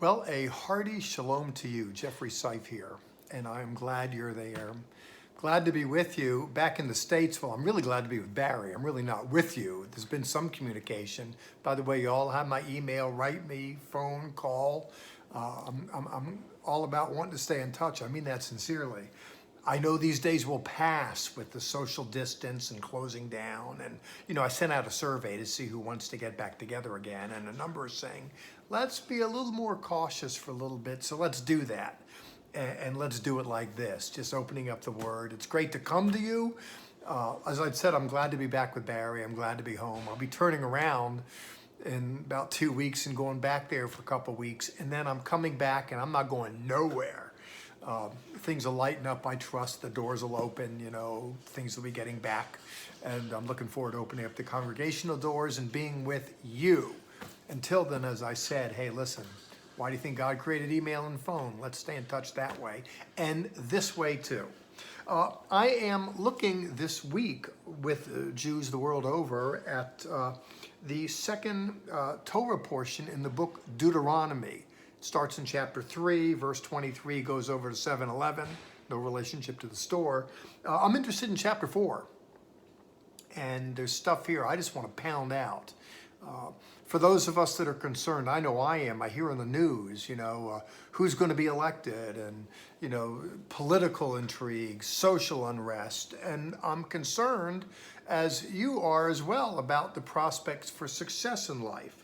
Well, a hearty shalom to you, Jeffrey Seif here, and I'm glad you're there. Glad to be with you back in the States. Well, I'm really glad to be with Barry. I'm really not with you. There's been some communication. By the way, you all have my email, write me, phone, call. I'm all about wanting to stay in touch. I mean that sincerely. I know these days will pass with the social distance and closing down. And, I sent out a survey to see who wants to get back together again. And a number are saying, let's be a little more cautious for a little bit. So let's do that. And let's do it like this, just opening up the Word. It's great to come to you. As I said, I'm glad to be back with Barry. I'm glad to be home. I'll be turning around in about 2 weeks and going back there for a couple weeks. And then I'm coming back and I'm not going nowhere. Things will lighten up, I trust. The doors will open, things will be getting back. And I'm looking forward to opening up the congregational doors and being with you. Until then, as I said, hey, listen, why do you think God created email and phone? Let's stay in touch that way. And this way, too. I am looking this week with Jews the world over at the second Torah portion in the book Deuteronomy. Starts in chapter 3, verse 23, goes over to 7:11, no relationship to the store. I'm interested in chapter 4, and there's stuff here I just want to pound out. For those of us that are concerned, I know I am. I hear on the news, who's going to be elected and, political intrigues, social unrest. And I'm concerned, as you are as well, about the prospects for success in life.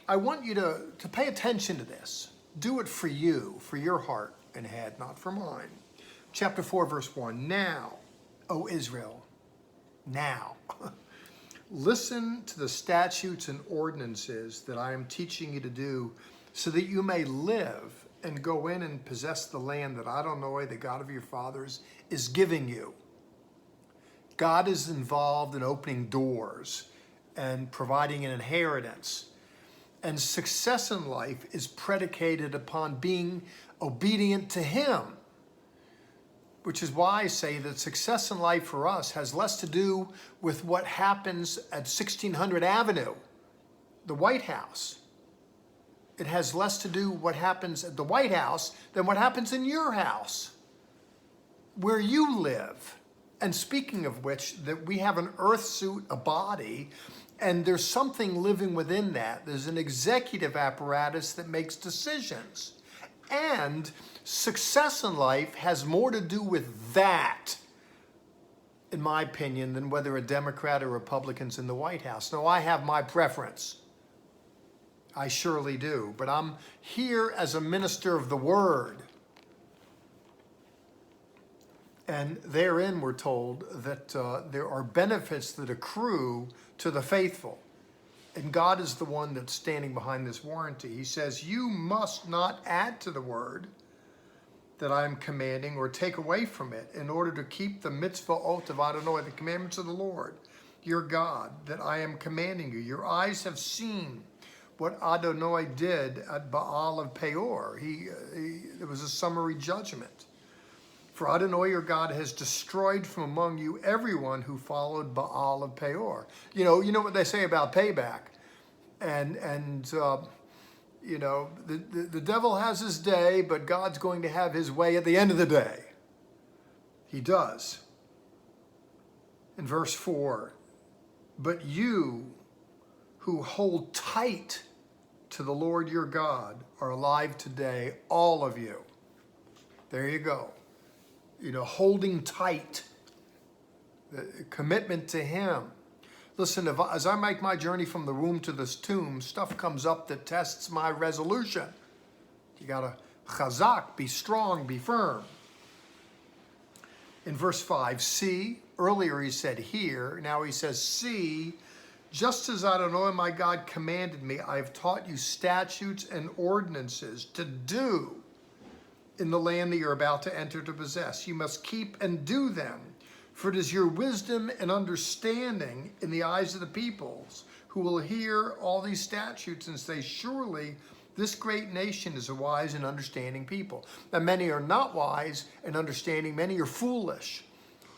I want you to pay attention to this. Do it for you, for your heart and head, not for mine. Chapter 4, verse 1. Now, O Israel, now, listen to the statutes and ordinances that I am teaching you to do so that you may live and go in and possess the land that Adonai, the God of your fathers, is giving you. God is involved in opening doors and providing an inheritance. And success in life is predicated upon being obedient to Him, which is why I say that success in life for us has less to do with what happens at 1600 Avenue, the White House. It has less to do what happens at the White House than what happens in your house, where you live. And speaking of which, that we have an earth suit, a body, and there's something living within that. There's an executive apparatus that makes decisions. And success in life has more to do with that, in my opinion, than whether a Democrat or Republican's in the White House. Now, I have my preference. I surely do. But I'm here as a minister of the Word. And therein we're told that there are benefits that accrue to the faithful. And God is the one that's standing behind this warranty. He says, you must not add to the word that I am commanding or take away from it in order to keep the mitzvot of Adonai, the commandments of the Lord, your God, that I am commanding you. Your eyes have seen what Adonai did at Baal of Peor. It was a summary judgment. For Adonai your God has destroyed from among you everyone who followed Baal of Peor. You know what they say about payback. And the devil has his day, but God's going to have his way at the end of the day. He does. In verse 4, but you who hold tight to the Lord your God are alive today, all of you. There you go. Holding tight, the commitment to Him. Listen, as I make my journey from the womb to this tomb, stuff comes up that tests my resolution. You got to chazak, be strong, be firm. In verse 5, see, earlier he said hear, now he says see, just as Adonai my God commanded me, I have taught you statutes and ordinances to do in the land that you're about to enter to possess. You must keep and do them, for it is your wisdom and understanding in the eyes of the peoples who will hear all these statutes and say, surely this great nation is a wise and understanding people. Now, many are not wise and understanding, many are foolish.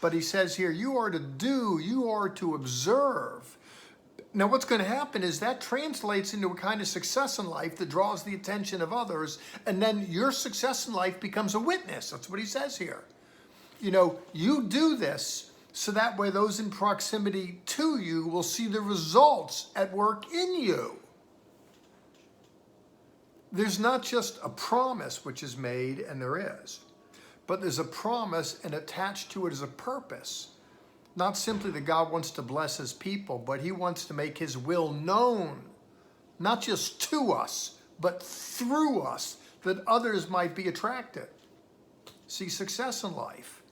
But he says here, you are to observe Now, what's going to happen is that translates into a kind of success in life that draws the attention of others, and then your success in life becomes a witness. That's what he says here. You do this so that way those in proximity to you will see the results at work in you. There's not just a promise which is made, and there is, but there's a promise, and attached to it is a purpose. Not simply that God wants to bless his people, but he wants to make his will known, not just to us, but through us, that others might be attracted. See, success in life.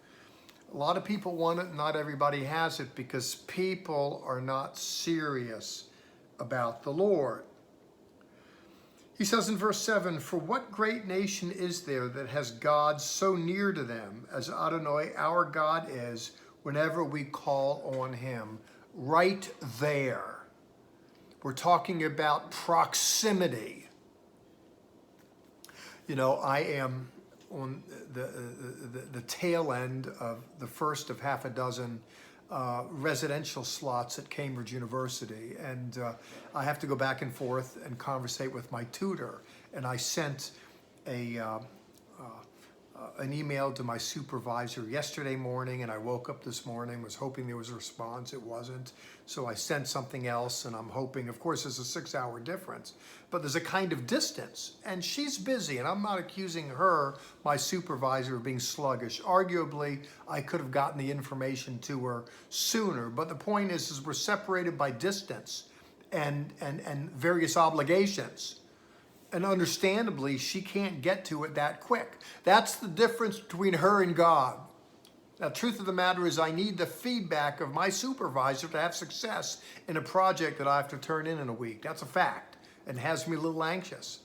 A lot of people want it, not everybody has it, because people are not serious about the Lord. He says in verse 7, "For what great nation is there that has God so near to them as Adonai, our God, is, whenever we call on him?" Right there. We're talking about proximity. I am on the tail end of the first of half a dozen residential slots at Cambridge University, and I have to go back and forth and conversate with my tutor. And I sent an email to my supervisor yesterday morning, and I woke up this morning, was hoping there was a response. It wasn't. So I sent something else, and I'm hoping, of course, there's a 6-hour difference, but there's a kind of distance, and she's busy, and I'm not accusing her, my supervisor, of being sluggish. Arguably, I could have gotten the information to her sooner, but the point is we're separated by distance and various obligations. And understandably, she can't get to it that quick. That's the difference between her and God. Now, truth of the matter is I need the feedback of my supervisor to have success in a project that I have to turn in a week. That's a fact. It has me a little anxious.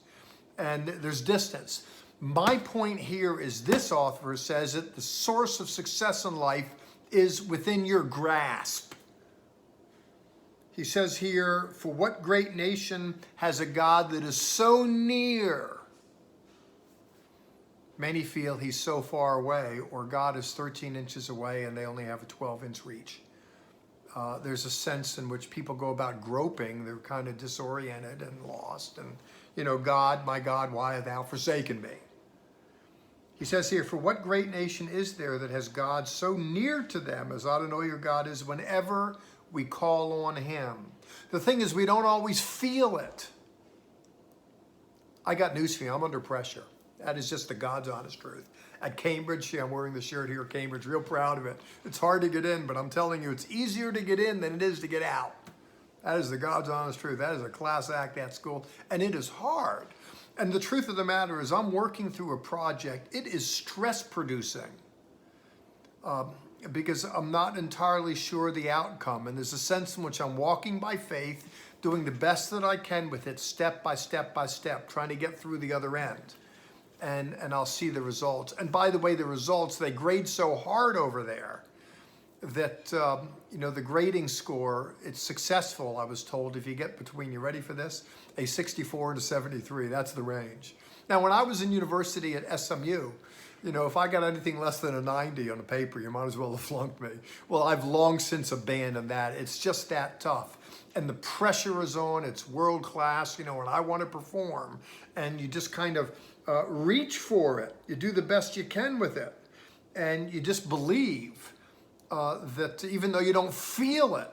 And there's distance. My point here is this author says that the source of success in life is within your grasp. He says here, "For what great nation has a God that is so near?" Many feel he's so far away, or God is 13 inches away and they only have a 12-inch reach. There's a sense in which people go about groping. They're kind of disoriented and lost. And, God, my God, why hast thou forsaken me? He says here, "For what great nation is there that has God so near to them as Adonai your God is, whenever we call on him?" The thing is, we don't always feel it. I got news for you. I'm under pressure. That is just the God's honest truth. At Cambridge, I'm wearing the shirt here at Cambridge, real proud of it. It's hard to get in, but I'm telling you, it's easier to get in than it is to get out. That is the God's honest truth. That is a class act at school, and it is hard. And the truth of the matter is, I'm working through a project. It is stress-producing. Because I'm not entirely sure the outcome. And there's a sense in which I'm walking by faith, doing the best that I can with it, step by step by step, trying to get through the other end. And I'll see the results. And by the way, the results, they grade so hard over there that, the grading score, it's successful, I was told, if you get between, you ready for this? A 64 and a 73, that's the range. Now, when I was in university at SMU, if I got anything less than a 90 on a paper, you might as well have flunked me. Well, I've long since abandoned that. It's just that tough. And the pressure is on. It's world class, and I want to perform. And you just kind of reach for it. You do the best you can with it. And you just believe that even though you don't feel it,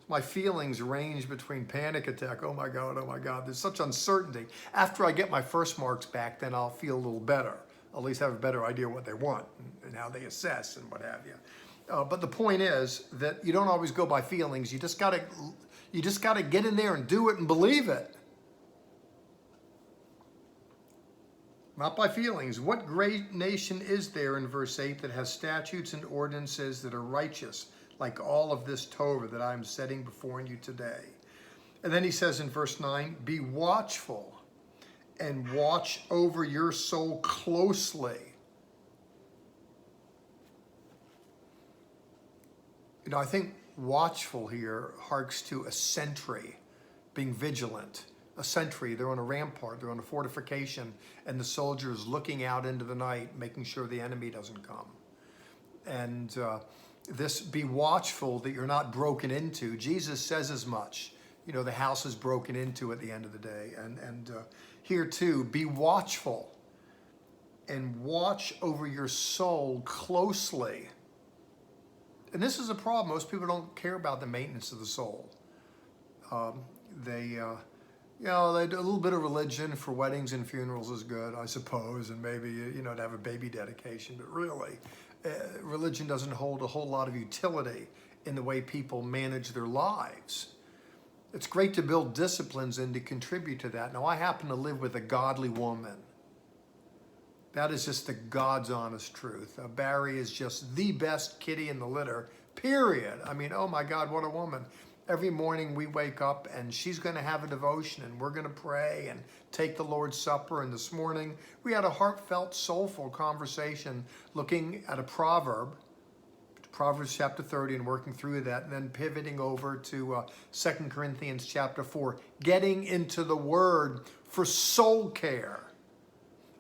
my feelings range between panic attack, oh my God, there's such uncertainty. After I get my first marks back, then I'll feel a little better. At least have a better idea what they want and how they assess and what have you. But the point is that you don't always go by feelings. You just gotta get in there and do it and believe it. Not by feelings. What great nation is there in verse 8 that has statutes and ordinances that are righteous, like all of this Torah that I am setting before you today? And then he says in verse 9, "Be watchful and watch over your soul closely." I think watchful here harks to a sentry, being vigilant. A sentry, they're on a rampart, they're on a fortification, and the soldier is looking out into the night, making sure the enemy doesn't come. And this be watchful that you're not broken into. Jesus says as much. the house is broken into at the end of the day. And here too, be watchful and watch over your soul closely. And this is a problem. Most people don't care about the maintenance of the soul. They do a little bit of religion for weddings and funerals is good, I suppose, and maybe, to have a baby dedication. But really, religion doesn't hold a whole lot of utility in the way people manage their lives. It's great to build disciplines and to contribute to that. Now, I happen to live with a godly woman. That is just the God's honest truth. Barry is just the best kitty in the litter, period. I mean, oh my God, what a woman. Every morning we wake up and she's going to have a devotion and we're going to pray and take the Lord's Supper. And this morning we had a heartfelt, soulful conversation looking at a proverb, Proverbs chapter 30, and working through that, and then pivoting over to 2 Corinthians chapter 4, getting into the Word for soul care.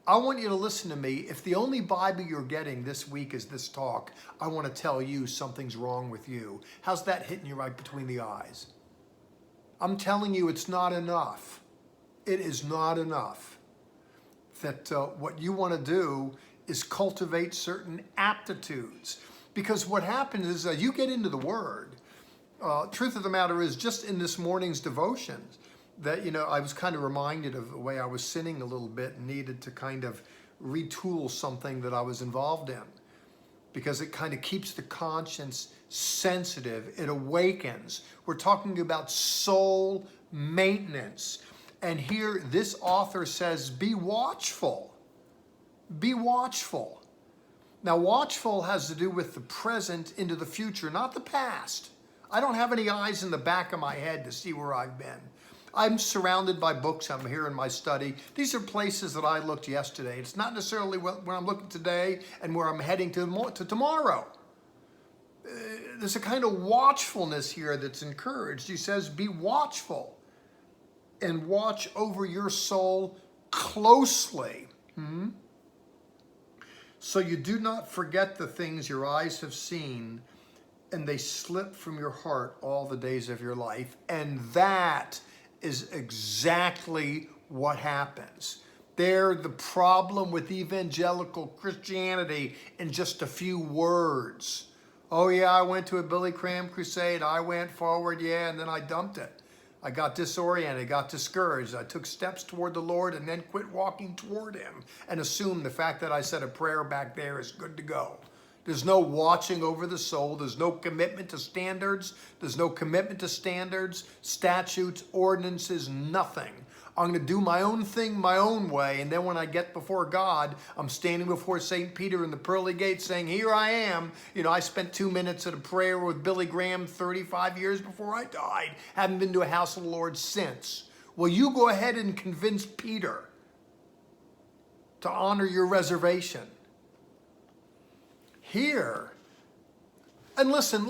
I want you to listen to me. If the only Bible you're getting this week is this talk, I want to tell you something's wrong with you. How's that hitting you right between the eyes? I'm telling you it's not enough. It is not enough. That what you want to do is cultivate certain aptitudes. Because what happens is you get into the Word. Truth of the matter is, just in this morning's devotions, that, I was kind of reminded of the way I was sinning a little bit and needed to kind of retool something that I was involved in, because it kind of keeps the conscience sensitive. It awakens. We're talking about soul maintenance. And here this author says, be watchful. Be watchful. Now, watchful has to do with the present into the future, not the past. I don't have any eyes in the back of my head to see where I've been. I'm surrounded by books. I'm here in my study. These are places that I looked yesterday. It's not necessarily where I'm looking today and where I'm heading to tomorrow. There's a kind of watchfulness here that's encouraged. He says, be watchful and watch over your soul closely. So you do not forget the things your eyes have seen, and they slip from your heart all the days of your life. And that is exactly what happens. They're the problem with evangelical Christianity in just a few words. Oh yeah, I went to a Billy Graham crusade. I went forward, and then I dumped it. I got disoriented, got discouraged. I took steps toward the Lord and then quit walking toward Him and assumed the fact that I said a prayer back there is good to go. There's no watching over the soul. There's no commitment to standards. There's no commitment to standards, statutes, ordinances, nothing. I'm going to do my own thing my own way, and then when I get before God, I'm standing before St. Peter in the pearly gates saying, here I am. I spent 2 minutes at a prayer with Billy Graham 35 years before I died. Haven't been to a house of the Lord since. Well, you go ahead and convince Peter to honor your reservation. Here, and listen,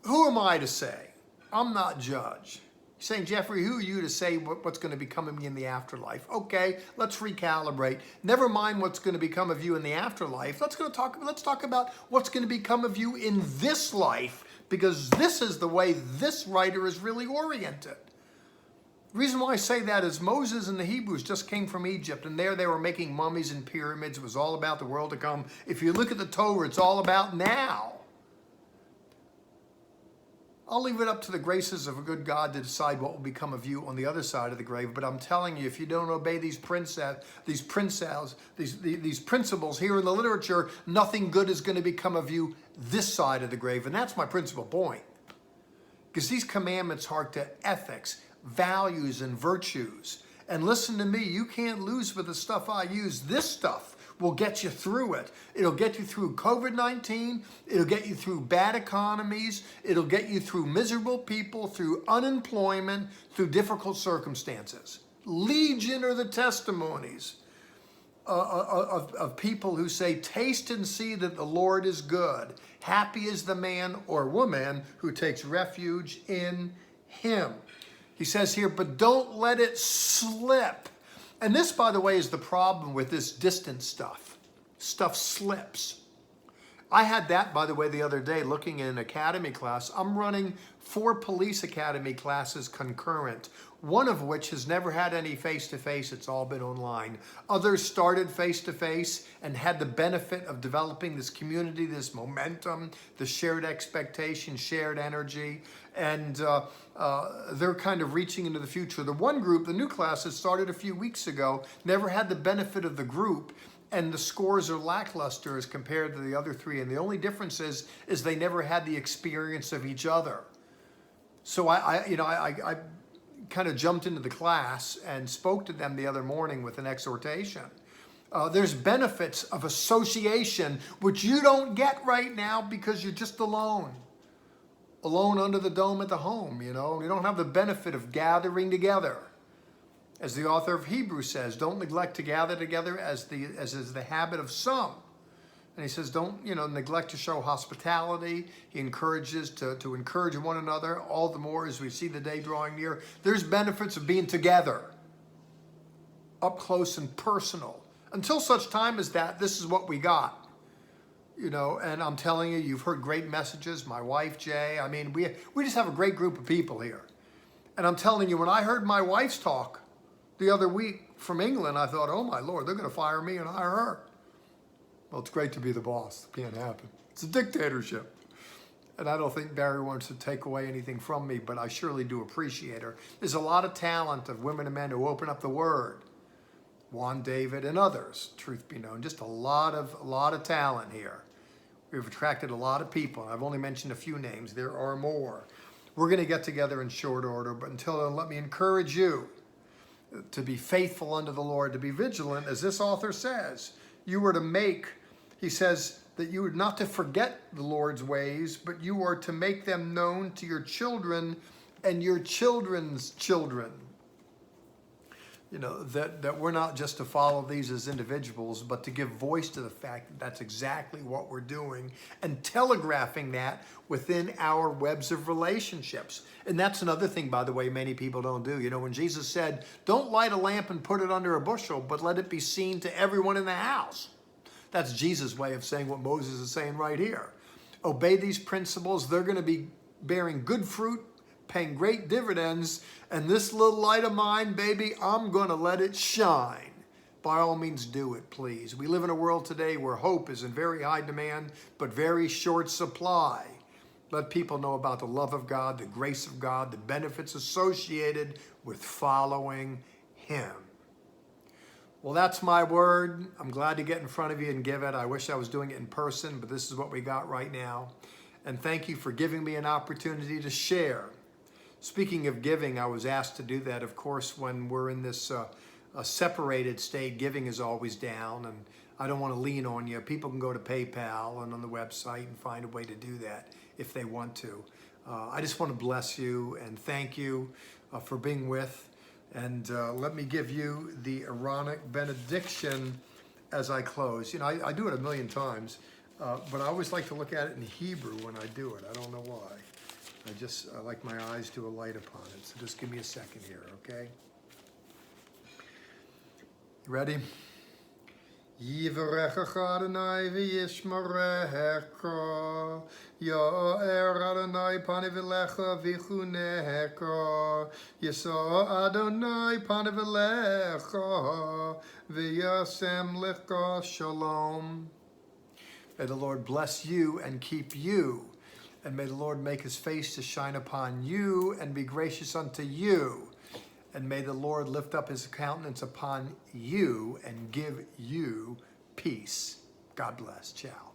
who am I to say? I'm not judge. Saying, Jeffrey, who are you to say what's going to become of me in the afterlife? Okay, let's recalibrate. Never mind what's going to become of you in the afterlife. Let's talk about what's going to become of you in this life, because this is the way this writer is really oriented. The reason why I say that is Moses and the Hebrews just came from Egypt, and there they were making mummies and pyramids. It was all about the world to come. If you look at the Torah, it's all about now. I'll leave it up to the graces of a good God to decide what will become of you on the other side of the grave. But I'm telling you, if you don't obey these principles here in the literature, nothing good is going to become of you this side of the grave. And that's my principal point. Because these commandments hark to ethics, values, and virtues. And listen to me, you can't lose with the stuff I use. This stuff will get you through it. It'll get you through COVID-19. It'll get you through bad economies. It'll get you through miserable people, through unemployment, through difficult circumstances. Legion are the testimonies of people who say, taste and see that the Lord is good. Happy is the man or woman who takes refuge in Him. He says here, but don't let it slip. And this, by the way, is the problem with this distant stuff. Stuff slips. I had that, by the way, the other day, looking at an academy class. I'm running 4 police academy classes concurrent, one of which has never had any face-to-face. It's all been online. Others started face-to-face and had the benefit of developing this community, this momentum, the shared expectation, shared energy, and they're kind of reaching into the future. The one group, the new class that started a few weeks ago, never had the benefit of the group, and the scores are lackluster as compared to the other 3. And the only difference is they never had the experience of each other. So I kind of jumped into the class and spoke to them the other morning with an exhortation. There's benefits of association, which you don't get right now because you're just alone under the dome at the home, You don't have the benefit of gathering together. As the author of Hebrews says, don't neglect to gather together as is the habit of some. And he says, don't neglect to show hospitality. He encourages to encourage one another, all the more as we see the day drawing near. There's benefits of being together, up close and personal. Until such time as that, this is what we got. And I'm telling you, you've heard great messages. My wife, Jay, we just have a great group of people here. And I'm telling you, when I heard my wife's talk the other week from England, I thought, oh my Lord, they're going to fire me and hire her. Well, it's great to be the boss. It can't happen. It's a dictatorship. And I don't think Barry wants to take away anything from me, but I surely do appreciate her. There's a lot of talent of women and men who open up the Word. Juan David and others, truth be known. Just a lot of talent here. We've attracted a lot of people. I've only mentioned a few names. There are more. We're going to get together in short order, but until then, let me encourage you to be faithful unto the Lord, to be vigilant, as this author says. You are to make, he says, that you are not to forget the Lord's ways, but you are to make them known to your children and your children's children. That we're not just to follow these as individuals, but to give voice to the fact that that's exactly what we're doing and telegraphing that within our webs of relationships. And that's another thing, by the way, many people don't do. When Jesus said, don't light a lamp and put it under a bushel, but let it be seen to everyone in the house. That's Jesus' way of saying what Moses is saying right here. Obey these principles. They're going to be bearing good fruit, paying great dividends, and this little light of mine, baby, I'm going to let it shine. By all means, do it, please. We live in a world today where hope is in very high demand, but very short supply. Let people know about the love of God, the grace of God, the benefits associated with following Him. Well, that's my word. I'm glad to get in front of you and give it. I wish I was doing it in person, but this is what we got right now. And thank you for giving me an opportunity to share. Speaking of giving, I was asked to do that. Of course, when we're in this separated state, giving is always down, and I don't want to lean on you. People can go to PayPal and on the website and find a way to do that if they want to. I just want to bless you and thank you for being with. And let me give you the Aaronic benediction as I close. I do it a million times, but I always like to look at it in Hebrew when I do it. I don't know why. I like my eyes to alight upon it. So just give me a second here, okay? You ready? Yivarecha Adonai v'yishmerecha, Ya'er Adonai panav elecha v'chunecha, Yisa Adonai panav elecha v'yasem lecha shalom. May the Lord bless you and keep you. And may the Lord make his face to shine upon you and be gracious unto you. And may the Lord lift up his countenance upon you and give you peace. God bless. Ciao.